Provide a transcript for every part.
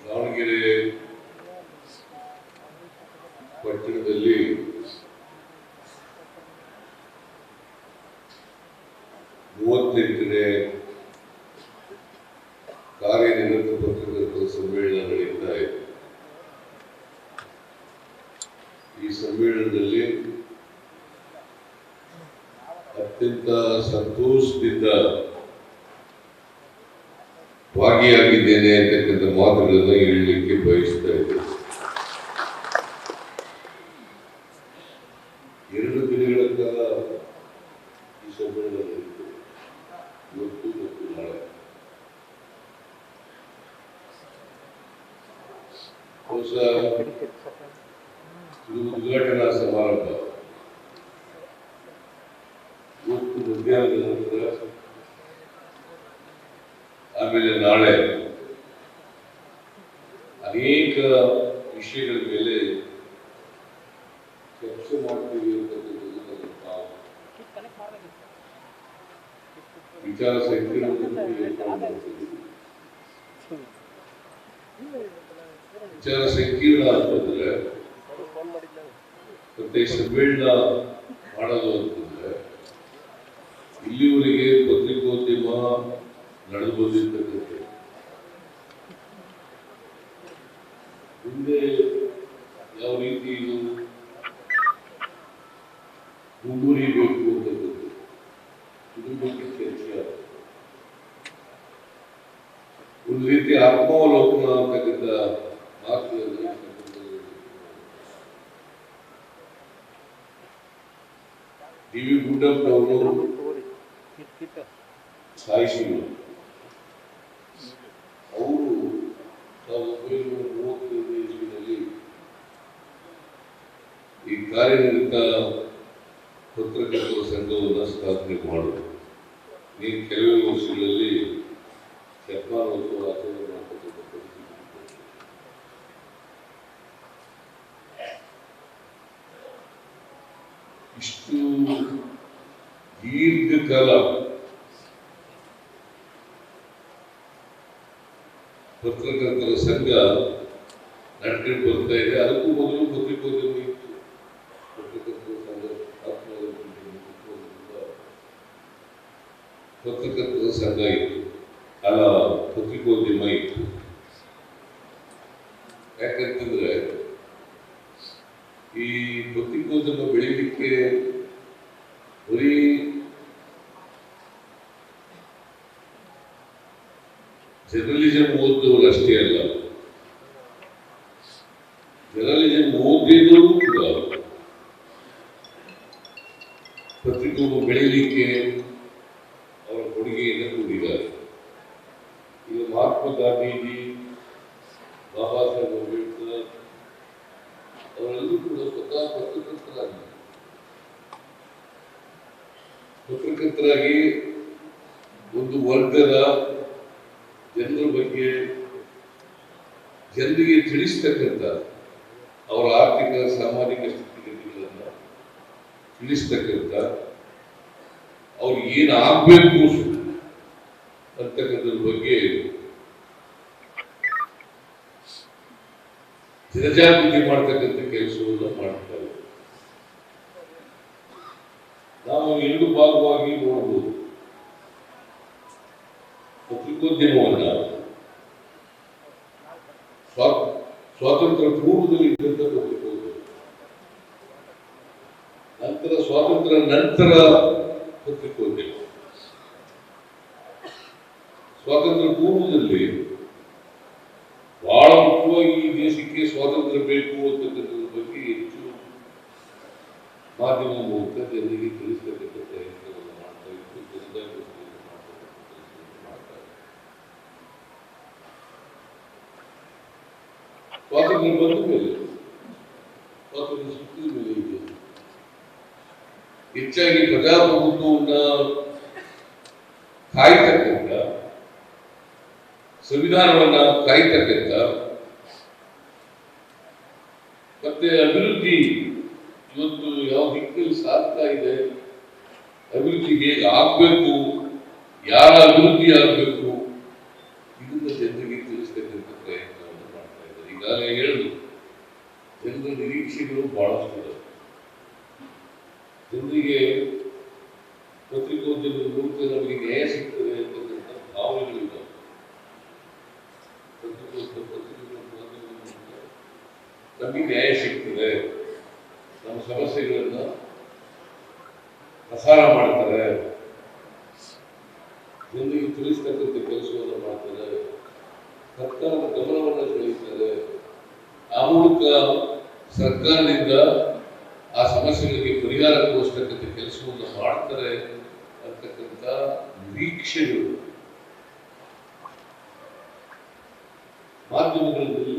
ದಾವಣಗೆರೆ ಪಟ್ಟಣದಲ್ಲಿ ಮೂವತ್ತೆಂಟನೇ ಕಾರ್ಯನಿರತ ಪತ್ರಕರ್ತರ ಸಮ್ಮೇಳನ ನಡೆಯುತ್ತಾ ಇದೆ. ಈ ಸಮ್ಮೇಳನದಲ್ಲಿ ಅತ್ಯಂತ ಸಂತೋಷದಿಂದ ಭಾಗಿಯಾಗಿದ್ದೇನೆ ಅಂತಕ್ಕಂಥ ಮಾತುಗಳನ್ನು ಹೇಳಲಿಕ್ಕೆ ಬಯಸ್ತಾ ಇದ್ದೇನೆ. 2 ದಿನಗಳ ಕಾಲ ಈ ಸಮ್ಮೇಳನ ನಡೆಯಿತು, ಇವತ್ತು ಮತ್ತು ನಾಳೆ. ಇದು ಉದ್ಘಾಟನಾ ಸಮಾರಂಭ. ಇವತ್ತು ಮಧ್ಯಾಹ್ನದ ನಂತರ ಆಮೇಲೆ ನಾಳೆ ಅನೇಕ ವಿಷಯಗಳ ಮೇಲೆ ಚರ್ಚೆ ಮಾಡ್ತೀವಿ ಅಂತಕ್ಕಂಥದ್ದು ನಾವು ವಿಚಾರ ಸಂಕಿರಣ ಅಂತಂದ್ರೆ ಮತ್ತೆ ಸಮ್ಮೇಳನ ಮಾಡೋದು ಅಂತಂದ್ರೆ ಇಲ್ಲಿವರೆಗೆ ಪತ್ರಿಕೋದ್ಯಮ ನಡೆದು ಬಂದಿರ್ತಕ್ಕಂಥ ಮುಂದೆ ಯಾವ ರೀತಿ ಇದು ಮುಂದುವರಿಬೇಕು ಅಂತಕ್ಕಂಥದ್ದು ಇದ್ರ ಬಗ್ಗೆ ಚರ್ಚೆ ಆಗುತ್ತೆ. ಒಂದು ರೀತಿ ಆತ್ಮಾವಲೋಕನ ಅಂತಕ್ಕಂಥ ಮಾತುಗಳನ್ನು ಡಿ.ವಿ. ಗುಡ್ಡಪ್ಪನವರು ಸಾಯಿಸಿದರು. ಅವರು 1935 ಇಸ್ವಿನಲ್ಲಿ ಈ ಕಾರ್ಯನಿರತ ಪತ್ರಕರ್ತರ ಸಂಘವನ್ನು ಸ್ಥಾಪನೆ ಮಾಡಿದರು. ಈ ಕೆಲವೇ ವರ್ಷಗಳಲ್ಲಿ ಶತಮಾನೋತ್ಸವ ಆಚರಣೆ ಮಾಡತಕ್ಕಂಥ ಪರಿಸ್ಥಿತಿ. ಇಷ್ಟು ದೀರ್ಘಕಾಲ ಪತ್ರಕರ್ತರ ಸಂಘ ನಡ್ಕೊಂಡು ಬರ್ತಾ ಇದೆ. ಅದಕ್ಕೂ ಮೊದಲು ಪತ್ರಿಕೋದ್ಯಮ ಇತ್ತು. ಪತ್ರಕರ್ತರ ಸಂಘ ಪತ್ರಕರ್ತರ ಸಂಘ ಇತ್ತು, ಅಲ್ಲ ಪತ್ರಿಕೋದ್ಯಮ ಇತ್ತು. ಯಾಕಂತಂದ್ರೆ ಈ ಪತ್ರಿಕೋದ್ಯಮ ಬೆಳೀಲಿಕ್ಕೆ ಬರೀ ಜರ್ನಲಿಸಂ ಓದಿದವರು ಅಷ್ಟೇ ಅಲ್ಲ, ಜರ್ನಲಿಸಂ ಓದಿದವರು ಕೂಡ ಪತ್ರಿಕೋದ್ಯಮ ಬೆಳೀಲಿಕ್ಕೆ ಅವರ ಕೊಡುಗೆಯನ್ನು ಕೊಟ್ಟಿದ್ದಾರೆ. ಈಗ ಮಹಾತ್ಮ ಗಾಂಧೀಜಿ, ಬಾಬಾ ಸಾಹೇಬ್ ಅಂಬೇಡ್ಕರ್ ಅವರೆಲ್ಲರೂ ಕೂಡ ಸ್ವತಃ ಪತ್ರಕರ್ತರಾಗಿ ಒಂದು ವರ್ಗದ ಜನರ ಬಗ್ಗೆ ಜನರಿಗೆ ತಿಳಿಸ್ತಕ್ಕಂಥ ಅವರ ಆರ್ಥಿಕ ಸಾಮಾಜಿಕ ಸ್ಥಿತಿಗತಿಗಳನ್ನು ತಿಳಿಸ್ತಕ್ಕಂಥ ಅವ್ರು ಏನಾಗಬೇಕು ಅಂತಕ್ಕಂಥದ್ರ ಬಗ್ಗೆ ಜನಜಾಗೃತಿ ಮಾಡ್ತಕ್ಕಂಥ ಕೆಲಸವನ್ನು ಮಾಡ್ತಾರೆ. ನಾವು 2 ಭಾಗವಾಗಿ ನೋಡಬಹುದು. ಪತ್ರಿಕೋದ್ಯಮವನ್ನ ಸ್ವಾತಂತ್ರ್ಯ ಪೂರ್ವದಲ್ಲಿ ಇದ್ದಂಥ ಪತ್ರಿಕೋದ್ಯಮ, ನಂತರ ಸ್ವಾತಂತ್ರ್ಯ ನಂತರ ಪತ್ರಿಕೋದ್ಯಮ. ಸ್ವಾತಂತ್ರ್ಯ ಪೂರ್ವದಲ್ಲಿ ಬಹಳ ಮುಖ್ಯವಾಗಿ ಈ ದೇಶಕ್ಕೆ ಸ್ವಾತಂತ್ರ್ಯ ಬೇಕು ಅಂತಕ್ಕಂಥದ್ರ ಬಗ್ಗೆ ಹೆಚ್ಚು ಮಾಧ್ಯಮ ಮೂಲಕ ಜನರಿಗೆ ತಿಳಿಸ್ತಕ್ಕಂಥ ಪ್ರಯತ್ನವನ್ನು ಮಾಡ್ತಾ ಇತ್ತು. ಜನಜಾಗೃತಿಯನ್ನು ಮಾಡ್ತಕ್ಕಂಥ ಕೆಲಸವನ್ನು ಮಾಡ್ತಾ ಇತ್ತು. ಸ್ವಾತಂತ್ರ್ಯ ಬಂದ ಮೇಲೆ, ಸ್ವಾತಂತ್ರ್ಯ ಸಿಕ್ಕಿದ ಮೇಲೆ ಇದೆ ಹೆಚ್ಚಾಗಿ ಪ್ರಜಾಪ್ರಭುತ್ವವನ್ನ ಕಾಯ್ತಕ್ಕಂಥ, ಸಂವಿಧಾನವನ್ನ ಕಾಯ್ತಕ್ಕಂಥ, ಮತ್ತೆ ಅಭಿವೃದ್ಧಿ ಇವತ್ತು ಯಾವ ದಿಕ್ಕಲ್ಲಿ ಸಾಗ್ತಾ ಇದೆ, ಅಭಿವೃದ್ಧಿ ಹೇಗೆ ಆಗ್ಬೇಕು, ಯಾರ ಅಭಿವೃದ್ಧಿ ಆಗ್ಬೇಕು, ಇದನ್ನ ಜನರಿಗೆ ತಿಳಿಸ್ತಕ್ಕಂಥ ಪ್ರಯತ್ನವನ್ನು ಈಗಾಗಲೇ ಹೇಳಿದ್ರು, ಜನರ ನಿರೀಕ್ಷೆಗಳು ಬಹಳಷ್ಟು ಇದಾವೆ. ಜನರಿಗೆ ಪತ್ರಿಕೋದ್ಯಮದ ಮೂಲಕ ನಮಗೆ ನ್ಯಾಯ ಸಿಗ್ತದೆ ಅಂತಕ್ಕಂಥ ಭಾವನೆಗಳಿದ್ದಾವೆ. ನಮಗೆ ನ್ಯಾಯ ಸಿಗ್ತದೆ, ನಮ್ಮ ಸಮಸ್ಯೆಗಳನ್ನ ಪ್ರಸಾರ ಮಾಡ್ತಾರೆ, ಜನರಿಗೆ ತಿಳಿಸ್ತಕ್ಕಂಥ ಕೆಲಸವನ್ನು ಮಾಡ್ತಾರೆ, ಸರ್ಕಾರದ ಗಮನವನ್ನು ಸೆಳೆಯುತ್ತಾರೆ. ಆ ಮೂಲಕ ಸರ್ಕಾರದಿಂದ ಆ ಸಮಸ್ಯೆಗಳಿಗೆ ಪರಿಹಾರ ಕೊಡಿಸ್ತಕ್ಕಂಥ ಕೆಲಸವನ್ನು ಮಾಡ್ತಾರೆ ಅಂತಕ್ಕಂಥ ನಿರೀಕ್ಷೆಗಳು ಮಾಧ್ಯಮಗಳಲ್ಲಿ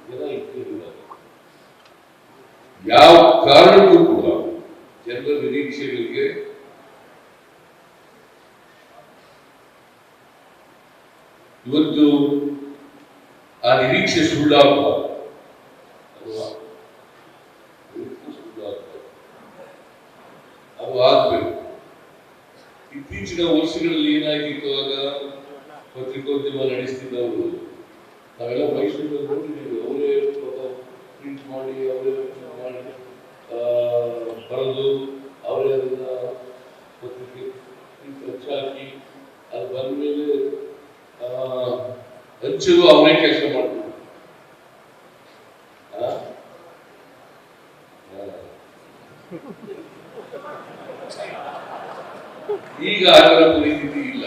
ಜನ ಇಟ್ಟಿದ್ದಾರೆ. ಯಾವ ಕಾರಣಕ್ಕೂ ಕೂಡ ಜನರ ನಿರೀಕ್ಷೆಗಳಿಗೆ ಇವತ್ತು ಆ ನಿರೀಕ್ಷೆ ಸುಳ್ಳಾಗಬಾರದು, ಅದು ಆಗ್ಬೇಕು. ಇತ್ತೀಚಿನ ವರ್ಷಗಳಲ್ಲಿ ಏನಾಗಿತ್ತು, ಆಗ ಪತ್ರಿಕೋದ್ಯಮ ನಡೆಸ್ತಿದ್ದವರು ನಾವೆಲ್ಲ ಮೈಸೂರಲ್ಲಿ ನೋಡಿದ್ದೀವಿ. ಅವರೇ ಪ್ರಿಂಟ್ ಮಾಡಿ, ಅವರೇ ಮಾಡಿ ಬರೆದು, ಅವರೇ ಅದನ್ನ ಪತ್ರಿಕೆ ಹಚ್ಚಾಕಿ, ಅದು ಬಂದ ಮೇಲೆ ಹಚ್ಚಲು ಅವರೇ ಕೆಲಸ ಮಾಡ್ತಾರೆ. ಈಗ ಅದರ ಪರಿಸ್ಥಿತಿ ಇಲ್ಲ.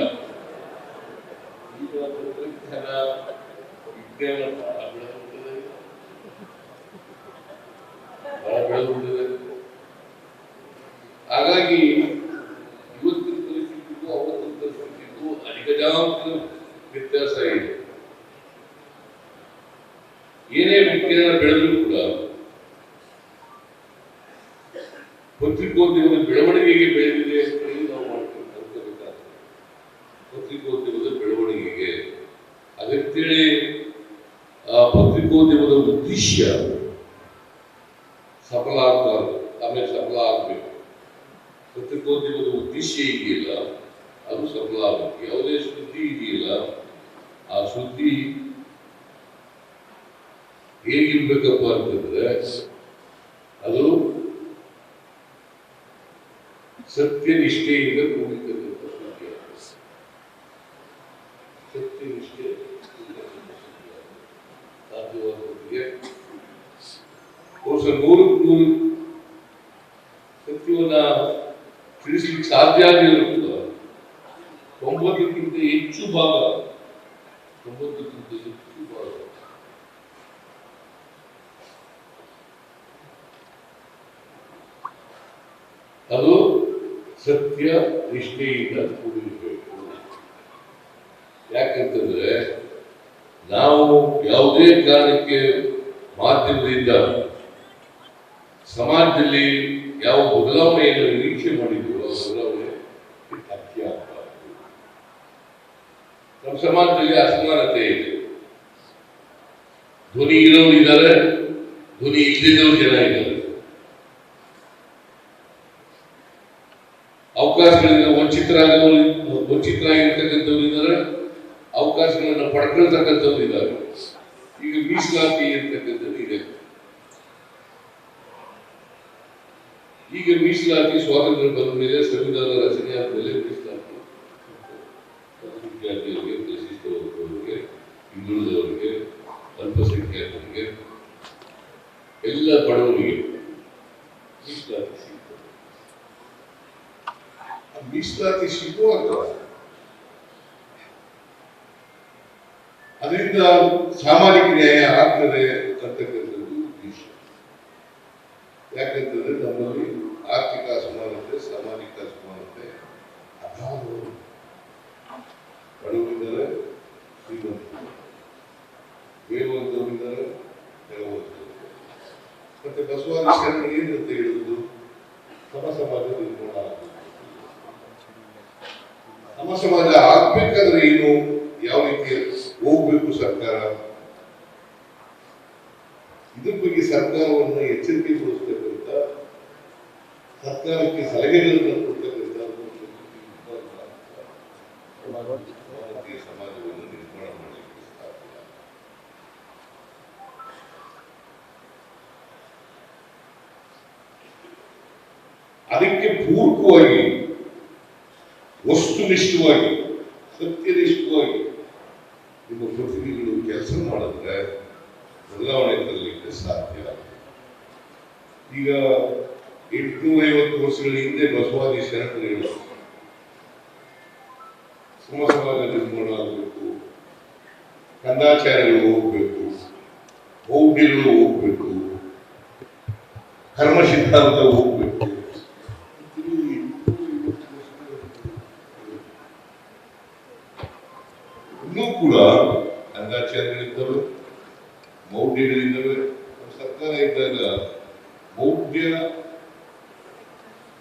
ಈಗ ತಂತ್ರಜ್ಞಾನ ವಿಜ್ಞಾನ ಬಹಳ ಬೆಳೆದಿದೆ. ಹಾಗಾಗಿ ಇವತ್ತಿನ ಪರಿಸ್ಥಿತಿಗೂ ಅವತ್ತಿನ ಪರಿಸ್ಥಿತಿಗೂ ಅಧಿಗಜಾಂತರ ವ್ಯತ್ಯಾಸ ಇದೆ. ಏನೇ ವಿಜ್ಞಾನ ಬೆಳೆದರೂ ಕೂಡ ಪತ್ರಿಕೋದ್ಯಮದ ಬೆಳವಣಿಗೆಗೆ ಬೆಳೆದಿದೆ ಅಂತ ಹೇಳಿ ನಾವು ಮಾಡ್ಕೊಳ್ಬೇಕಾಗ್ತದೆ. ಪತ್ರಿಕೋದ್ಯಮದ ಬೆಳವಣಿಗೆಗೆ ಅಗತ್ಯಳಿ ಪತ್ರಿಕೋದ್ಯಮದ ಉದ್ದೇಶ ಸಫಲ ಆಗಬಾರದು, ಆಮೇಲೆ ಸಫಲ ಆಗಬೇಕು. ಪತ್ರಿಕೋದ್ಯಮದ ಉದ್ದೇಶ ಇದೆಯಲ್ಲ ಅದು ಸಫಲ ಆಗಬೇಕು. ಯಾವುದೇ ಸುದ್ದಿ ಇದೆಯಲ್ಲ ಆ ಸುದ್ದಿ ಹೇಗಿರ್ಬೇಕಪ್ಪ ಅಂತಂದ್ರೆ ಅದು ಸತ್ಯನಿಷ್ಠೆಯಿಂದ ಕೂಡಿರ್ತಕ್ಕಂಥ ಸುದ್ದಿ. ಸತ್ಯನಿಷ್ಠೆ ಸಾಧ್ಯವಾದವರಿಗೆ ನೂರಕ್ಕೆ ನೂರು ಸತ್ಯವನ್ನ ತಿಳಿಸ್ಲಿಕ್ಕೆ ಸಾಧ್ಯ ಆಗಿದ್ರು ಕೂಡ 90ಕ್ಕಿಂತ ಹೆಚ್ಚು ಭಾಗ ಅದು ಸತ್ಯ ನಿಷ್ಠೆಯಿಂದ ಕೂಡಿರಬೇಕು. ಯಾಕಂತಂದ್ರೆ ನಾವು ಯಾವುದೇ ಕಾರಣಕ್ಕೆ ಮಾಧ್ಯಮದಿಂದ ಸಮಾಜದಲ್ಲಿ ಯಾವ ಬದಲಾವಣೆಯನ್ನು ನಿರೀಕ್ಷೆ ಮಾಡಿದ್ರು ಆ ಬದಲಾವಣೆ ಅತ್ಯ ಆಗಬಾರದು. ನಮ್ಮ ಸಮಾಜದಲ್ಲಿ ಅಸಮಾನತೆ ಇದೆ. ಧ್ವನಿ ಇರೋರು ಇದ್ದಾರೆ, ಧ್ವನಿ ಇಲ್ಲದಿದ್ದವರು ಜನ ಇದ್ದಾರೆ. ಅವಕಾಶಗಳಿಂದ ವಂಚಿತರಾಗಿರ್ತಕ್ಕಂಥವ್ರು ಇದ್ದಾರೆ, ಅವಕಾಶಗಳನ್ನು ಪಡ್ಕೊಳ್ತಕ್ಕಂಥವ್ರು ಇದ್ದಾರೆ. ಈಗ ಮೀಸಲಾತಿ ಇರ್ತಕ್ಕಂಥದ್ದು ಇದೆ. ಈಗ ಮೀಸಲಾತಿ ಸ್ವಾತಂತ್ರ್ಯ ಬಂದ ಮೇಲೆ, ಸಂವಿಧಾನ ರಚನೆ ಆದಮೇಲೆ ಮೀಸಲಾತಿ ವಿದ್ಯಾರ್ಥಿಗಳಿಗೆ, ಪರಿಶಿಷ್ಟ ವರ್ಗದವರಿಗೆ, ಹಿಂದುಳಿದವರಿಗೆ, ಅಲ್ಪಸಂಖ್ಯಾತರಿಗೆ, ಎಲ್ಲ ಬಡವರಿಗೆ ಮೀಸಲಾತಿ ಸಿಗ್ತದೆ. ಮೀಸಲಾತಿ ಸಿಗುವಾಗ ಅದರಿಂದ ಸಾಮಾಜಿಕ ನ್ಯಾಯ ಆಗ್ತದೆ ಅಂತಕ್ಕಂಥದ್ದು ಉದ್ದೇಶ. ಯಾಕಂತಂದ್ರೆ ನಮ್ಮಲ್ಲಿ ಆರ್ಥಿಕ ಅಸಮಾನತೆ, ಸಾಮಾಜಿಕ ಅಸಮಾನತೆ ಅಗಾಧ. ಬಡವರಿದ್ದಾರೆ, ಶ್ರೀಮಂತರು, ಬೇರುವಂತವರಿದ್ದಾರೆ, ನೆಲವಂತರು. ಮತ್ತೆ ಬಸವಾದಿ ಶರಣರು ಏನಂತ ಹೇಳುವುದು, ಸಮ ಸಮಾಜ ನಿರ್ಮಾಣ ಆಗಬೇಕು. ನಮ್ಮ ಸಮಾಜ ಆಗ್ಬೇಕಾದ್ರೆ ಏನು, ಯಾವ ರೀತಿ ಹೋಗ್ಬೇಕು ಸರ್ಕಾರ, ಇದ್ರ ಬಗ್ಗೆ ಸರ್ಕಾರವನ್ನು ಎಚ್ಚರಿಕೆಗೊಳಿಸತಕ್ಕಂಥ, ಸರ್ಕಾರಕ್ಕೆ ಸಲಹೆಗಳನ್ನು ಕೊಡ್ತಕ್ಕಂಥ ಭಾರತೀಯ ಸಮಾಜವನ್ನು ನಿರ್ಮಾಣ ಮಾಡಲಿಕ್ಕೆ ಸಾಧ್ಯ. ಅದಕ್ಕೆ ಪೂರಕವಾಗಿ ವಸ್ತುನಿಷ್ಠವಾಗಿ ಸತ್ಯನಿಷ್ಠವಾಗಿ ನಿಮ್ಮ ಪ್ರತಿನಿಧಿಗಳು ಕೆಲಸ ಮಾಡಿದ್ರೆ ಬದಲಾವಣೆ ತರಲಿಕ್ಕೆ ಸಾಧ್ಯ. ಈಗ 850 ವರ್ಷಗಳ ಹಿಂದೆ ಬಸವಾದಿ ಶರಣರು ಸಮಸಮಾಜ ನಿರ್ಮಾಣ ಆಗಬೇಕು, ಕಂದಾಚಾರ್ಯಗಳು ಹೋಗ್ಬೇಕು, ಮೌಢ್ಯಗಳು ಹೋಗ್ಬೇಕು, ಕರ್ಮ ಸಿದ್ಧಾಂತ ಹೋಗ್ಬೇಕು. ಇನ್ನೂ ಕೂಡ ಕಂದಾಚಾರ್ಯಗಳಿದ್ದಾವೆ, ಮೌಢ್ಯಗಳಿದ್ದಾವೆ. ಸರ್ಕಾರ ಇದ್ದಾಗ ಮೌಢ್ಯ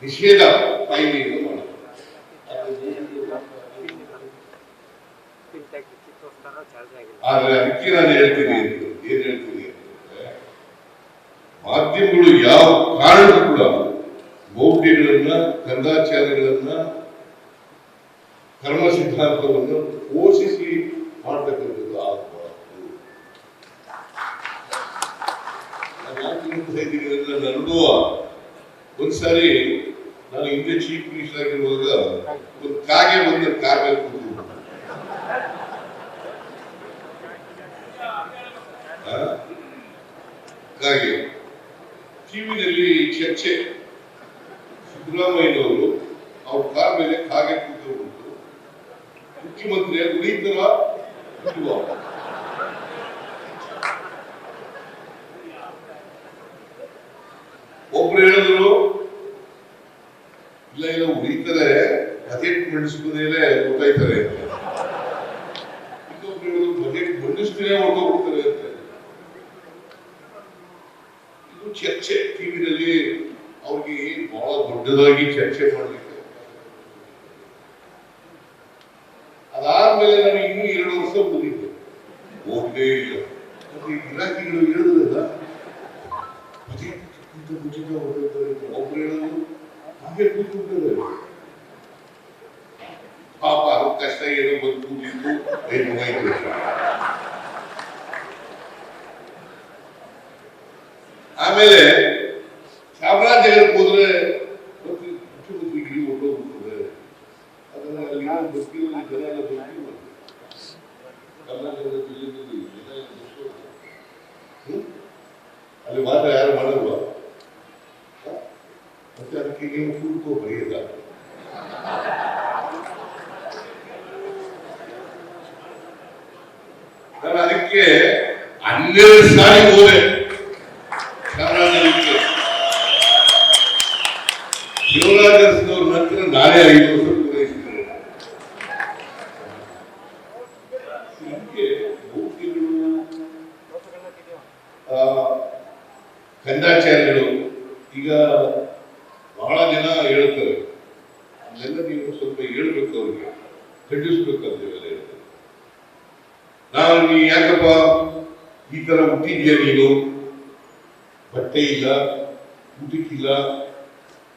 ನಿಷೇಧ ಕಾಯ್ದೆಯನ್ನು ಮಾಡಿದೆ. ಆದ್ರೆ ಅದಕ್ಕೆ ನಾನು ಹೇಳ್ತೀನಿ, ಏನ್ ಹೇಳ್ತೀನಿ ಅಂತಂದ್ರೆ, ಮಾಧ್ಯಮಗಳು ಯಾವ ಕಾರಣಕ್ಕೂ ಕೂಡ ಮೌಢ್ಯಗಳನ್ನ, ಕಂದಾಚಾರಗಳನ್ನ, ಕರ್ಮ ಸಿದ್ಧಾಂತವನ್ನು ಪೋಷಿಸಿ ಮಾಡ್ತಕ್ಕಂಥದ್ದು ಆಗಬಾರದು. ನನ್ನ ಅನುಭವ, ಒಂದ್ಸಾರಿ ನಾನು ಹಿಂದೆ ಚೀಫ್ ಮಿನಿಸ್ಟರ್ ಆಗಿರುವಾಗ ಒಂದು ಕಾಗೆ ಬಂದ ಕಾಗೆ ಹಾಗೆ ಟಿವಿನಲ್ಲಿ ಚರ್ಚೆ, ಸಿದ್ದರಾಮಯ್ಯನವರು ಅವ್ರ ಕಾರ್ ಮೇಲೆ ಕಾಗೆ ಕೂತ್ಕೊಂಡು ಮುಖ್ಯಮಂತ್ರಿಯಾಗಿ ಉಳಿತರ ಒಬ್ರು ಹೇಳಿದ್ರು ಇಲ್ಲ ಇಲ್ಲ ಉಳಿತಾರೆ, ಬಜೆಟ್ ಮಂಡಿಸಿದ ಮೇಲೆ ಗೊತ್ತಾಯ್ತಾರೆ ಅಂತ. ಇನ್ನೊಬ್ರು ಹೇಳಿದ್ರು ಬಜೆಟ್ ಮಂಡಿಸ್ತೀನೇ ಹೊರಟೋಗ್ಬಿಡ್ತಾರೆ ಅಂತ. ಇದು ಚರ್ಚೆ ಟಿವಿನಲ್ಲಿ ಅವ್ರಿಗೆ ಬಹಳ ದೊಡ್ಡದಾಗಿ ಚರ್ಚೆ ಮಾಡಲಿಕ್ಕೆ. ಅದಾದ್ಮೇಲೆ ನಾನು ಇನ್ನೂ 2 ವರ್ಷ ಓದಿದ್ದೆ, ಹೋಗಲೇ ಇಲ್ಲ. ಇಲಾಖೆಗಳು ಹೇಳಿದ್ರಲ್ಲ ಬಜೆಟ್ ಉಚಿತ ಹೊರಡ್ತಾರೆ, ಒಬ್ರು ಹೇಳೋದು ಹಾಗೆ ಕೂತ್ಬಿಡ್ತಾರೆ. ಪಾಪ ಅದು ಕಷ್ಟ ಏನೋ ಬಂದು ಕೂತಿದ್ದು ಮುಗಾಯ್ತು. ಆಮೇಲೆ ಚಾಮರಾಜನಗರಕ್ಕೆ ಹೋದ್ರೆ ಮುಖ್ಯಮಂತ್ರಿಗಿರಿ ಹೊರಟೋಗ್ಬಿಡ್ತದೆ. ಅದನ್ನ ಅಲ್ಲಿ ಬರ್ತೀವಲ್ಲ ಜನ ಎಲ್ಲ ಬರ್ತೀವಲ್ಲ, ಕರ್ನಾಟಕದ ಜಿಲ್ಲೆಯಲ್ಲಿ ಅಲ್ಲಿ ಮಾತ್ರ ಯಾರು ಮಾಡಲ್ವಾ? ಮತ್ತೆ ಅದಕ್ಕೆ ನೀವು ಕೂರ್ಕೋ ಬರೆಯಲ್ಲ. ನಾನು ಅದಕ್ಕೆ 12 ಸಾರಿ ಹೋದೆ ಚಾಮರಾಜನಗರಕ್ಕೆ. ಶಿವರಾಜನವ್ರ ನಂತರ ನಾನೇ 5 ವರ್ಷ ಪೂರೈಸಿದ್ದೇನೆ. ಕಂದಾಚಾರ್ಯಗಳು ಈಗ ಬಹಳ ಜನ ಹೇಳ್ತಾರೆ, ಅದೆಲ್ಲ ನೀವು ಸ್ವಲ್ಪ ಹೇಳ್ಬೇಕು, ಅವ್ರಿಗೆ ಖಂಡಿಸ್ಬೇಕಂತ ಹೇಳ್ತಾರೆ. ನಾನು ಯಾಕಪ್ಪ ಈ ತರ ಹುಟ್ಟಿದ್ಯಾ ನೀನು, ಬಟ್ಟೆ ಇಲ್ಲ, ಊಟಕ್ಕಿಲ್ಲ,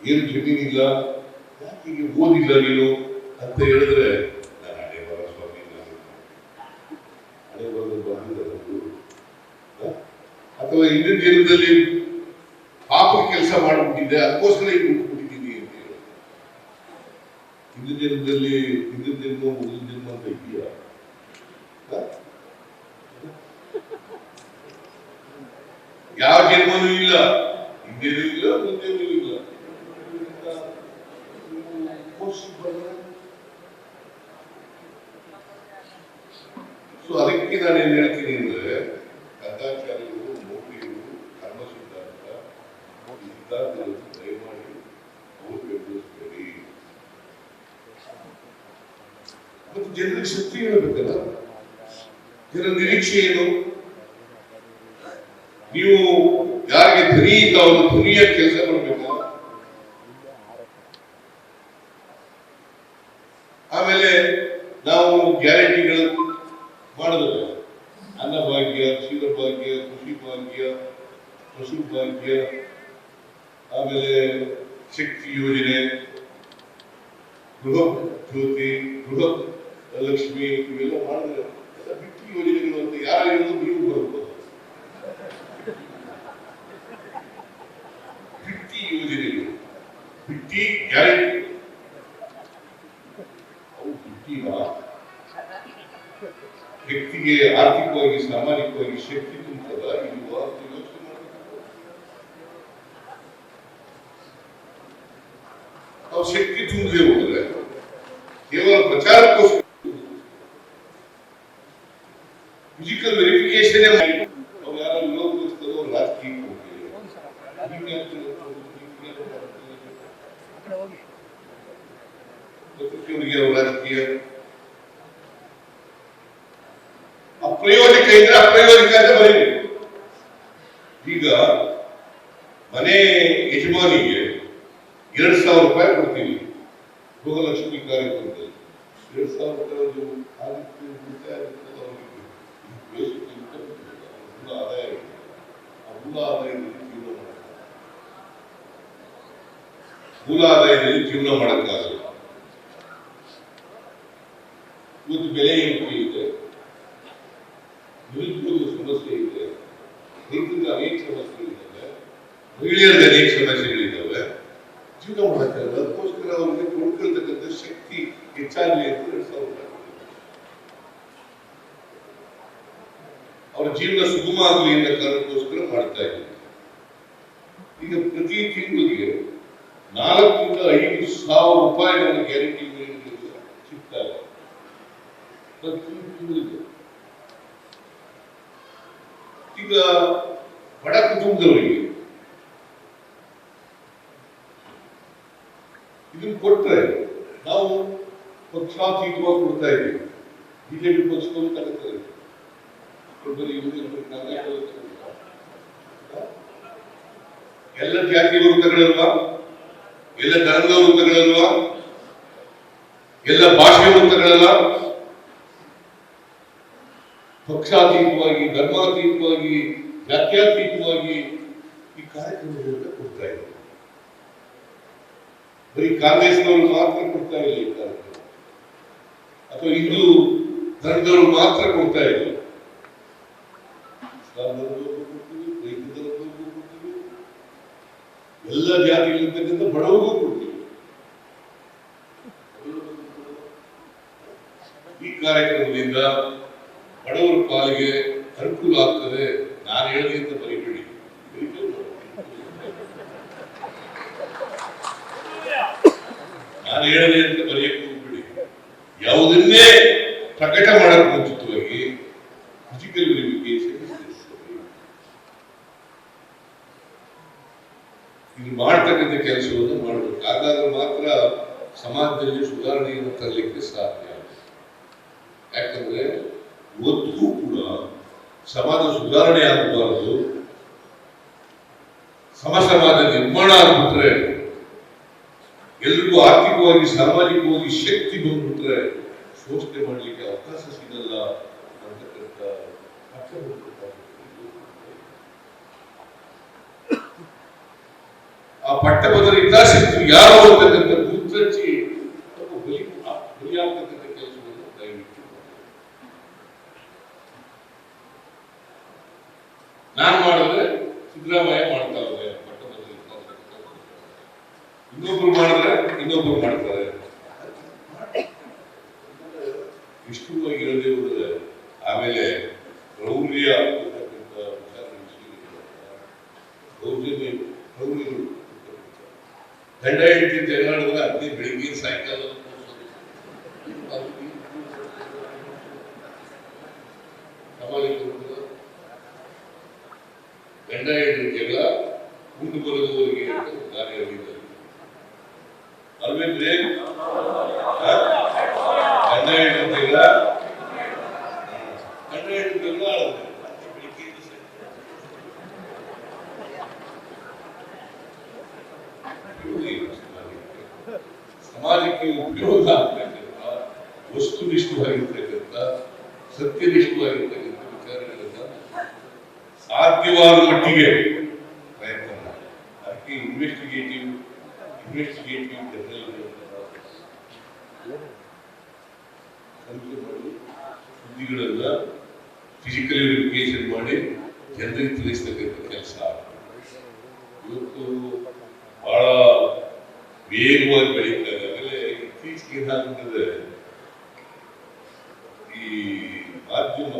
ಏನು ಜಮೀನಿಲ್ಲ, ಯಾಕೆ ಓದಿಲ್ಲ ನೀನು ಅಂತ ಹೇಳಿದ್ರೆ ನಾನು ಹಣೆ ಬರ ಸ್ವಾಮಿ, ಹಣೆ ಬರೋದು ಬಂದಿದ್ದ, ಅಥವಾ ಹಿಂದಿನ ಜನ್ಮದಲ್ಲಿ ಪಾಪ ಕೆಲಸ ಮಾಡಿಬಿಟ್ಟಿದ್ದೆ ಅದಕ್ಕೋಸ್ಕರ ಈಗ ಹುಟ್ಟುಬಿಟ್ಟಿದ್ದೀನಿ ಅಂತ ಹೇಳಿ. ಹಿಂದಿನ ಜನ್ಮದಲ್ಲಿ ಹಿಂದಿನ ಜನ್ಮ ಮೊದಲ ಜನ್ಮ ಅಂತ ಇದೆಯಾ? ಯಾವ ಜನ್ಮನೂ ಇಲ್ಲ, ಹಿಂದೇನೂ ಇಲ್ಲ, ಮುಂದೇನೂ ಇಲ್ಲ. ಸೊ ಅದಕ್ಕೆ ನಾನು ಏನ್ ಹೇಳ್ತೀನಿ ಅಂದ್ರೆ, ಕಂದಾಚಾರ್ಯರು, ಮೌಢ್ಯರು, ಕರ್ಮ ಸಿದ್ಧಾಂತ ಈ ಸಿದ್ಧಾಂತಗಳನ್ನು ದಯಮಾಡಿ ಅವರು ಬೆಂಬಲಿಸಬೇಡಿ. ಮತ್ತು ಜನರಿಗೆ ಶಕ್ತಿ ಹೇಳಬೇಕಲ್ಲ, ಜನರ ನಿರೀಕ್ಷೆ ಏನು? ನೀವು ಯಾರಿಗೆ ಧ್ವನಿ ಇಲ್ಲ ಅವರು ಧ್ವನಿಯ ಕೆಲಸ ಮಾಡಬೇಕು. ಆಮೇಲೆ ನಾವು ಗ್ಯಾರಂಟಿಗಳು ಮಾಡಿದ್ರೆ ಅನ್ನಭಾಗ್ಯ, ಕ್ಷೀರಭಾಗ್ಯ, ಕೃಷಿ ಭಾಗ್ಯ, ಪಶು ಭಾಗ್ಯ, ಆಮೇಲೆ ಶಕ್ತಿ ಯೋಜನೆ, ಗೃಹ ಜ್ಯೋತಿ, ಗೃಹ ಲಕ್ಷ್ಮಿ, ಇವೆಲ್ಲ ಮಾಡಿದ್ರೆ ಬಿಟ್ಟಿ ಯೋಜನೆಗಳು ಅಂತ ಯಾರು ಹೇಳೋದು ನೀವು ಬರ್ಬೋದು. ಬಿಟ್ಟಿ ಯೋಜನೆಗಳು, ಬಿಟ್ಟಿ ಸಾಮಾಜಿಕವಾಗಿ ಶಕ್ತಿ ತುಂಬದ ಇಲ್ವಾ ಅಂತ ಯೋಚನೆ ಮಾಡಬೇಕು. ನಾವು ಶಕ್ತಿ ತುಂಬದೆ ಹೋದ್ರೆ ಕೇವಲ ಪ್ರಚಾರಕ್ಕೋಸ್ಕರ ಫಿಸಿಕಲ್ ವೆರಿಫಿಕೇಶನ್ ಮಾಡಿ ಅವ್ರು ಯಾರು ವಿರೋಧಿಸ್ತರೋ ರಾಜಕೀಯಕ್ಕೆ ಹೋಗಿ ರಾಜಕೀಯ ಅಪ್ರಯೋಜಕ ಇದ್ರೆ ಅಪ್ರಯೋಜಕ ಅಂತ ಬರೀಬೇಕು. ಈಗ ಮನೆ ಯಜಮಾನಿಗೆ 2,000 ರೂಪಾಯಿ ಕೊಡ್ತೀವಿ ಗೃಹಲಕ್ಷ್ಮಿ ಕಾರ್ಯಕ್ರಮದಲ್ಲಿ. 2,000 ರೂಪಾಯಿ ಆಗುತ್ತೆ ಆದಾಯ ಇದೆ. ಮೂಲ ಆದಾಯದಲ್ಲಿ ಜೀವನ ಮಾಡಕ್ಕಾಗಲ್ಲ. ಇವತ್ತು ಬೆಲೆ ಏರಿಕೆ ಇದೆ, ನಿರುದ್ಯೋಗ ಸಮಸ್ಯೆ ಇದೆ, ರೈತರಿಗೆ ಅನೇಕ ಸಮಸ್ಯೆಗಳಿದ್ದಾವೆ, ಮಹಿಳೆಯರಿಗೆ ಅನೇಕ ಸಮಸ್ಯೆಗಳಿದ್ದಾವೆ. ಜೀವನ ಮಾಡಕ್ಕಾಗಲ್ಲ. ಅದಕ್ಕೋಸ್ಕರ ಅವ್ರಿಗೆ ಕೊಂಡ್ಕೊಳ್ತಕ್ಕಂಥ ಶಕ್ತಿ ಹೆಚ್ಚಾಗಲಿ ಅಂತ 2,000 ರೂಪಾಯಿ ಅವರ ಜೀವನ ಸುಗಮ ಆಗಲಿ ಅನ್ನೋ ಕಾರಣಕ್ಕೋಸ್ಕರ ಮಾಡ್ತಾ ಇದ್ದಾರೆ. ಈಗ ಪ್ರತಿ ತಿಂಗಳಿಗೆ 4ರಿಂದ 5,000 ರೂಪಾಯಿಗಳನ್ನು ಗ್ಯಾರಂಟಿ ಸಿಗ್ತಾರೆ ಪ್ರತಿ ತಿಂಗಳಿಗೆ. ಈಗ ಬಡ ಕುಟುಂಬದವರಿಗೆ ಇದನ್ನು ಕೊಟ್ಟರೆ ನಾವು ಪಕ್ಷಾತೀತವಾಗಿ ಕೊಡ್ತಾ ಇದ್ದೀವಿ. ಬಿಜೆಪಿ ಪಕ್ಷದವರು ತಗೋತಾರೆ, ಎಲ್ಲ ಜಾತಿಯವರು ತಗೊಳ್ಳಲ್ವಾ, ಎಲ್ಲ ಧರ್ಮದವರು ತಗೊಳ್ಳಲ್ವಾ, ಎಲ್ಲ ಭಾಷೆಯವರು ತಗೊಳ್ಳಲ್ಲ. ಪಕ್ಷಾತೀತವಾಗಿ, ಧರ್ಮಾತೀತವಾಗಿ, ಜಾತ್ಯಾತೀತವಾಗಿ ಈ ಕಾರ್ಯಕ್ರಮಗಳನ್ನು ಕೊಡ್ತಾ ಇದ್ದಾರೆ. ಬರೀ ಕಾಂಗ್ರೆಸ್ನವರು ಮಾತ್ರ ಕೊಡ್ತಾ ಇಲ್ಲ ಈ ಕಾರ್ಯಕ್ರಮ, ಅಥವಾ ಹಿಂದೂ ಧರ್ಮದವರು ಮಾತ್ರ ಕೊಡ್ತಾ ಇಲ್ಲ. ಎಲ್ಲ ಜಾತಿಗಳಿರ್ತಕ್ಕಂಥ ಬಡವರಿಗೂ ಕೊಡ್ತೀವಿ. ಈ ಕಾರ್ಯಕ್ರಮದಿಂದ ಬಡವರ ಪಾಲಿಗೆ ಅನುಕೂಲ ಆಗ್ತದೆ. ನಾನು ಹೇಳಿದೆ ಅಂತ ಬರೀಬೇಡಿ, ನಾನು ಹೇಳಿದೆ ಅಂತ ಬರೆಯಕ್ಕೆ ಹೋಗ್ಬೇಡಿ. ಯಾವುದನ್ನೇ ಪ್ರಕಟ ಮಾಡಕ್ಕೆ ಮುಂಚಿತವಾಗಿ ಫಿಸಿಕಲ್ ವೆರಿಫಿಕೇಶನ್ ಇದು ಮಾಡ್ತಕ್ಕಂಥ ಕೆಲಸವನ್ನು ಮಾಡಬೇಕು. ಹಾಗಾದ್ರೆ ಮಾತ್ರ ಸಮಾಜದಲ್ಲಿ ಸುಧಾರಣೆಯನ್ನು ತರಲಿಕ್ಕೆ ಸಾಧ್ಯ. ಯಾಕಂದ್ರೆ ಇವತ್ತಿಗೂ ಕೂಡ ಸಮಾಜ ಸುಧಾರಣೆ ಆಗಬಾರದು, ಸಮಾಜ ನಿರ್ಮಾಣ ಆಗ್ಬಿಟ್ರೆ, ಎಲ್ರಿಗೂ ಆರ್ಥಿಕವಾಗಿ ಸಾಮಾಜಿಕವಾಗಿ ಶಕ್ತಿ ಬಂದ್ಬಿಟ್ರೆ ಶೋಷಣೆ ಮಾಡಲಿಕ್ಕೆ ಅವಕಾಶ ಸಿಗಲ್ಲ ಅಂತಕ್ಕಂಥ ಆ ಪಟ್ಟಭದ್ರ ಹಿತಾಸಕ್ತಿ ಯಾರು ಅಂತಕ್ಕಂಥ ಗುರುತರಿಸಿ ಬಲಿಯಾಗ್ತಕ್ಕಂಥ ಕೆಲಸವನ್ನು ದಯವಿಟ್ಟು ನಾನು ಮಾಡಿದ್ರೆ ಸಿದ್ದರಾಮಯ್ಯ ಮಾಡ್ತಾ ಇದ್ದಾರೆ. ಪಟ್ಟಭದ್ರ ಹಿತಾಸಕ್ತಿ ಇನ್ನೊಬ್ರು ಮಾಡಿದ್ರೆ ಇನ್ನೊಬ್ರು ಮಾಡ್ತಾರೆ. ಇಷ್ಟವಾಗಿರದೇ ಹೋದ್ರೆ ಆಮೇಲೆ ರೌರ್ಯ ಗಂಡ ಹೆಂಡತಿ ಜಗಳಾಡಿದ್ರೆ ಅದೇ ಬೆಳಿಗ್ಗೆ ಸಾಯಂಕಾಲ ಗಂಡ ಹೆಂಡತಿ ಜಗಳ ಉಂಟು ಬರೋದವರಿಗೆ ದಾರಿ ಆಗಿದ್ದಾರೆ ಅಲ್ವೇನ್ರಿ? ಗಂಡ ಹೆಂಡತಿ ಜಗಳ ಸಮಾಜಕ್ಕೆ ಉಪಯೋಗ ಆಗ್ತಕ್ಕಂಥ ವಸ್ತುನಿಷ್ಠವಾಗಿರ್ತಕ್ಕಂಥ ಸತ್ಯನಿಷ್ಠವಾಗಿರ್ತಕ್ಕಂಥ ವಿಚಾರಗಳನ್ನ ಸಾಧ್ಯವಾದ ಮಟ್ಟಿಗೆ ಪ್ರಯತ್ನ ಮಾಡಿ. ಅದಕ್ಕೆ ಇನ್ವೆಸ್ಟಿಗೇಟಿವ್ ಮಾಡಿ ಸುದ್ದಿಗಳನ್ನ ಫಿಸಿಕಲ್ ವೆರಿಫಿಕೇಶನ್ ಮಾಡಿ ಜನರಿಗೆ ತಿಳಿಸ್ತಕ್ಕಂಥ ಕೆಲಸ. ಇವತ್ತು ಬಹಳ ವೇಗವಾಗಿ ಬೆಳೀತಾರೆ. ಆಮೇಲೆ ಇತ್ತೀಚೆಗೆ ಏನಾಗ್ತದೆ, ಈ ಮಾಧ್ಯಮ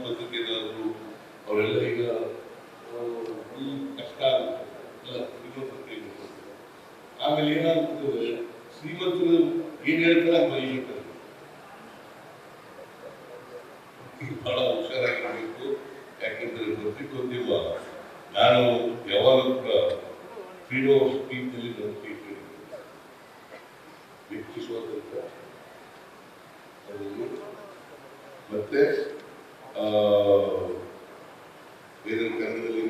ಪತ್ರಿಕೆದಾರರು ಅವರೆಲ್ಲ ಈಗ ಕಷ್ಟ ಆಗುತ್ತೆ. ಆಮೇಲೆ ಏನಾಗ್ತದೆ, ಶ್ರೀಮಂತರು ಏನ್ ಹೇಳ್ತಾರೆ ಮರಿಬೇಕು. ಬಹಳ ಹುಷಾರಾಗಿರ್ಬೇಕು. ಯಾಕಂದ್ರೆ ಪತ್ರಿಕೋದ್ಯಮ ನಾನು ಯಾವಾಗಲೂ ಕೂಡ ಫ್ರೀಡಮ್ ಆಫ್ ಸ್ಪೀಚ್ ಅಲ್ಲಿ ನಂಬಿಕೆ ಇಟ್ಟಿದ್ದೇನೆ. ವ್ಯಕ್ತಿ ಸ್ವಾತಂತ್ರ್ಯ ಮತ್ತೆ ಕನ್ನಡದಲ್ಲಿ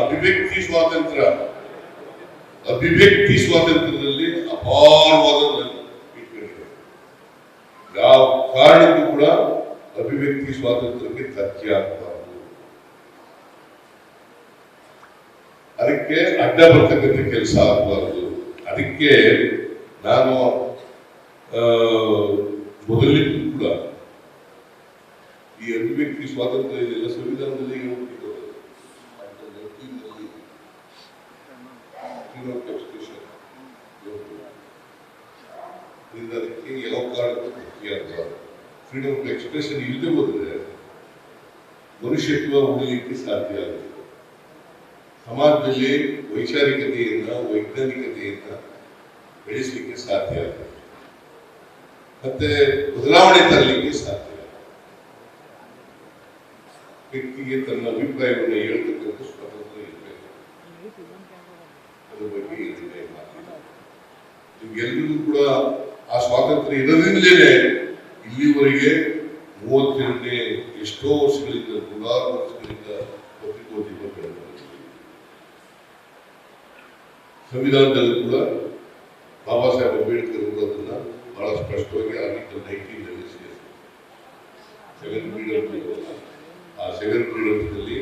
ಅಭಿವ್ಯಕ್ತಿ ಸ್ವಾತಂತ್ರ್ಯ. ಅಭಿವ್ಯಕ್ತಿ ಸ್ವಾತಂತ್ರ್ಯದಲ್ಲಿ ಅಪಾರವಾದ ಯಾವ ಕಾರಣಕ್ಕೂ ಕೂಡ ಅಭಿವ್ಯಕ್ತಿ ಸ್ವಾತಂತ್ರ್ಯಕ್ಕೆ ಧಕ್ಕೆ ಆಗಬಾರದು. ಅದಕ್ಕೆ ಅಡ್ಡ ಬರ್ತಕ್ಕಂಥ ಕೆಲಸ ಆಗಬಾರದು. ಅದಕ್ಕೆ ನಾನು ಮೊದಲಿದ್ದು ಕೂಡ ಈ ಅಭಿವ್ಯಕ್ತಿ ಸ್ವಾತಂತ್ರ್ಯ ಇದೆಲ್ಲ ಸಂವಿಧಾನದಲ್ಲಿ ಅದಕ್ಕೆ ಯಾವ ಕಾರಣಕ್ಕೂ ಫ್ರೀಡಮ್ ಆಫ್ ಎಕ್ಸ್ಪ್ರೆಷನ್ ಇಲ್ಲದೆ ಹೋದ್ರೆ ಮನುಷ್ಯತ್ವ ಉಳಿಯಲಿಕ್ಕೆ ಸಾಧ್ಯ ಆಗುತ್ತೆ. ಸಮಾಜದಲ್ಲಿ ವೈಚಾರಿಕತೆಯನ್ನ ವೈಜ್ಞಾನಿಕತೆಯನ್ನ ಬೆಳೆಸಲಿಕ್ಕೆ ಸಾಧ್ಯ ಆಗುತ್ತೆ. ಮತ್ತೆ ಬದಲಾವಣೆ ತರಲಿಕ್ಕೆ ಸಾಧ್ಯ. ವ್ಯಕ್ತಿಗೆ ತನ್ನ ಅಭಿಪ್ರಾಯವನ್ನು ಹೇಳ್ತಕ್ಕಂಥ ಸ್ವಾತಂತ್ರ್ಯ ಇರಬೇಕು. ಅದ್ರ ಬಗ್ಗೆ ಏನಿದೆ ನಿಮ್ಗೆಲ್ರಿಗೂ ಕೂಡ ಆ ಸ್ವಾತಂತ್ರ್ಯ ಇರೋದ್ರಿಂದಲೇ ಇಲ್ಲಿವರೆಗೆ 32ನೇ ಎಷ್ಟೋ ವರ್ಷಗಳಿಂದ, ನೂರಾರು ವರ್ಷಗಳಿಂದ ಪತ್ರಿಕೋದ್ಯಮ ಬೆಳೆದ ಸಂವಿಧಾನದಲ್ಲೂ ಕೂಡ ಬಾಬಾ ಸಾಹೇಬ್ ಅಂಬೇಡ್ಕರ್ ಅವರು ಅದನ್ನ ಬಹಳ ಸ್ಪಷ್ಟವಾಗಿ ಆರ್ಟಿಕಲ್ 19 ಸೆವೆನ್ ಫ್ರೀಡಮ್, ಆ 7 ಫ್ರೀಡಮ್ಸ್ನಲ್ಲಿ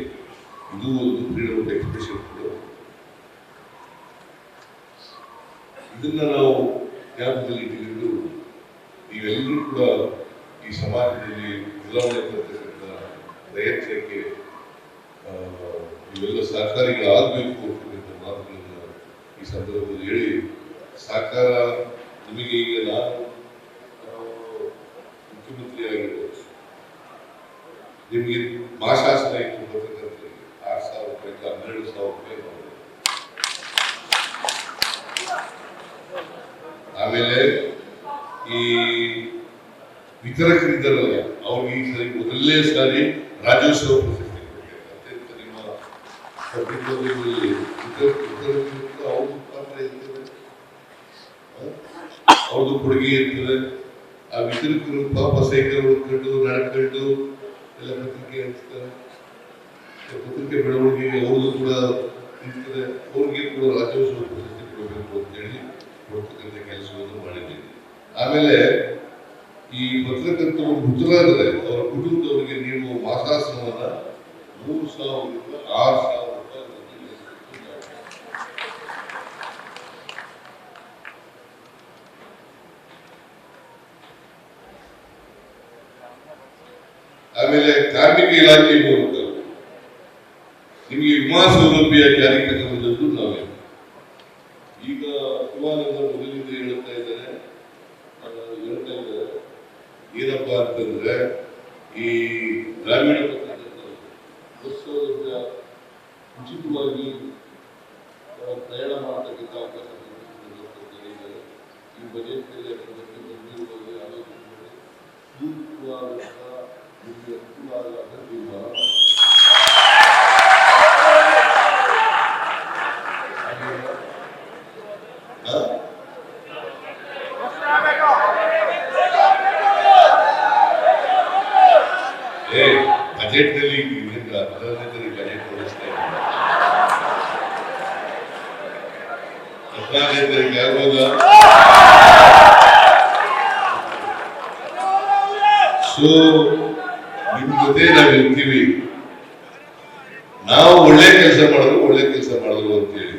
ಇದು ಒಂದು ಫ್ರೀಡಮ್ ಆಫ್ ಎಕ್ಸ್ಪ್ರೆಷನ್ ಕೂಡ. ಇದನ್ನ ನಾವು ಜ್ಞಾಪಕದಲ್ಲಿ ಇಟ್ಟುಕೊಂಡು ನೀವೆಲ್ಲರೂ ಕೂಡ ಈ ಸಮಾಜದಲ್ಲಿ ಬದಲಾವಣೆ ತರತಕ್ಕಂಥ ಪ್ರಯತ್ನಕ್ಕೆ ನೀವೆಲ್ಲ ಸಹಕಾರಿಗಳಾಗಬೇಕು ಅಂತಕ್ಕಂಥ ಮಾತುಗಳನ್ನು ಈ ಸಂದರ್ಭದಲ್ಲಿ ಹೇಳಿ, ಸಹಕಾರ ನಿಮಗೆ ಈಗ ನಾನು ಮುಖ್ಯಮಂತ್ರಿ ಆಗಿರ್ಬೋದು, ನಿಮಗೆ ಮಾಶಾಸನ ಇತ್ತು ಬರ್ತಕ್ಕಂಥ 6,000 ರೂಪಾಯಿ 12,000 ರೂಪಾಯಿ. ಆಮೇಲೆ ಈ ವಿತರಕರಿದ್ದಾರಲ್ಲ ಅವ್ರಿಗೆ ಈ ಸರಿ ಮೊದಲನೇ ಸಾರಿ ರಾಜ್ಯೋತ್ಸವ ಪ್ರಶಸ್ತಿ ಕೊಡಬೇಕು. ಅತ್ಯಂತ ನಿಮ್ಮ ಪತ್ರಿಕೋದ್ಯಮದಲ್ಲಿ ಅವ್ರದ್ದು ಪಾತ್ರ ಇರ್ತದೆ, ಅವ್ರದ್ದು ಕೊಡುಗೆ ಇರ್ತದೆ. ಆ ವಿತರಕರು ಪಾಪ ಸೈಕಲ್ ಹೊಡ್ಕೊಂಡು ನಡ್ಕೊಂಡು ಎಲ್ಲ ಪತ್ರಿಕೆ ಹಂಚ್ತಾರೆ. ಪತ್ರಿಕೆ ಬೆಳವಣಿಗೆಗೆ ಅವ್ರದ್ದು ಕೂಡ ಇರ್ತದೆ. ಅವ್ರಿಗೆ ಕೂಡ ರಾಜ್ಯೋತ್ಸವ ಪ್ರಶಸ್ತಿ ಕೊಡಬೇಕು ಅಂತೇಳಿ ಕೊಡ್ತಕ್ಕಂಥ ಕೆಲಸವನ್ನು ಮಾಡಿದ್ದೀವಿ. ಆಮೇಲೆ ಈ ಪತ್ರಕರ್ತರು ಮೃತರಾದರೆ ಅವರ ಕುಟುಂಬದವರಿಗೆ ನೀವು ಮಾಸಾಸನವನ್ನ 3,000 ರೂಪಾಯಿ 6,000 ರೂಪಾಯಿ. ಆಮೇಲೆ ಕಾರ್ಮಿಕ ಇಲಾಖೆ ಮೂಲಕ ನಿಮಗೆ ವಿಮಾ ಸೌಲಭ್ಯ ಜಾರಿಗೆ ತಗೊಂಡದ್ದು ನಾವೇ. ಈಗ ಶಿವಾನಂದ ಮೊದಲಿಂದ ಹೇಳ್ತಾ ಇದ್ದಾರೆ ಏನಪ್ಪಾ ಅಂತಂದ್ರೆ ಈ ಗ್ರಾಮೀಣ ಪತ್ರಕರ್ತರು ಬಸ್ ಸೌಲಭ್ಯ ಉಚಿತವಾಗಿ ಪ್ರಯಾಣ ಮಾಡತಕ್ಕಂಥ ಅವಕಾಶ ಕಲ್ಪಿಸಿದ್ದಾರೆ. ಈ ಬಜೆಟ್ನಲ್ಲಿ ಅದರ ಬಗ್ಗೆ ಬಂದಿರುವುದು ಆಲೋಚನೆ ಮಾಡಿ ಸೂಕ್ತವಾದಂತಹ ನಿಮಗೆ ಅನುಕೂಲವಾದ ತೀರ್ಮಾನ. ಬಜೆಟ್ನಲ್ಲಿ ಬಜೆಟ್ ಹೊಡಿಸ್ತಾ ಇದ್ದಾರೆ ಆಗುವಾಗ. ಸೊ ನಿಮ್ ಜೊತೆ ನಾವಿರ್ತೀವಿ. ನಾವು ಒಳ್ಳೆ ಕೆಲಸ ಮಾಡಿದ್ರು ಒಳ್ಳೆ ಕೆಲಸ ಮಾಡಿದ್ರು ಅಂತ ಹೇಳಿ,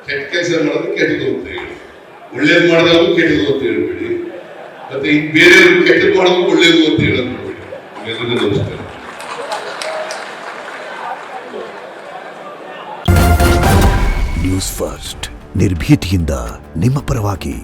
ಕೆಟ್ಟ ಕೆಲಸ ಮಾಡಿದ್ರು ಕೆಟ್ಟದು ಅಂತ ಹೇಳಿ, ಒಳ್ಳೇದು ಮಾಡಿದ್ರು ಕೆಟ್ಟದು ಅಂತ ಹೇಳ್ಬೇಡಿ. ಮತ್ತೆ ಇನ್ ಬೇರೆಯವ್ರು ಕೆಟ್ಟದ್ದು ಮಾಡೋದು ಒಳ್ಳೇದು ಅಂತ ಹೇಳೋದು ಬೇಡಿ. ಎಲ್ಲರಿಗೂ ನಮಸ್ಕಾರ. ನ್ಯೂಸ್ ಫಸ್ಟ್ ನಿರ್ಭೀತಿಯಿಂದ ನಿಮ್ಮ ಪರವಾಗಿ.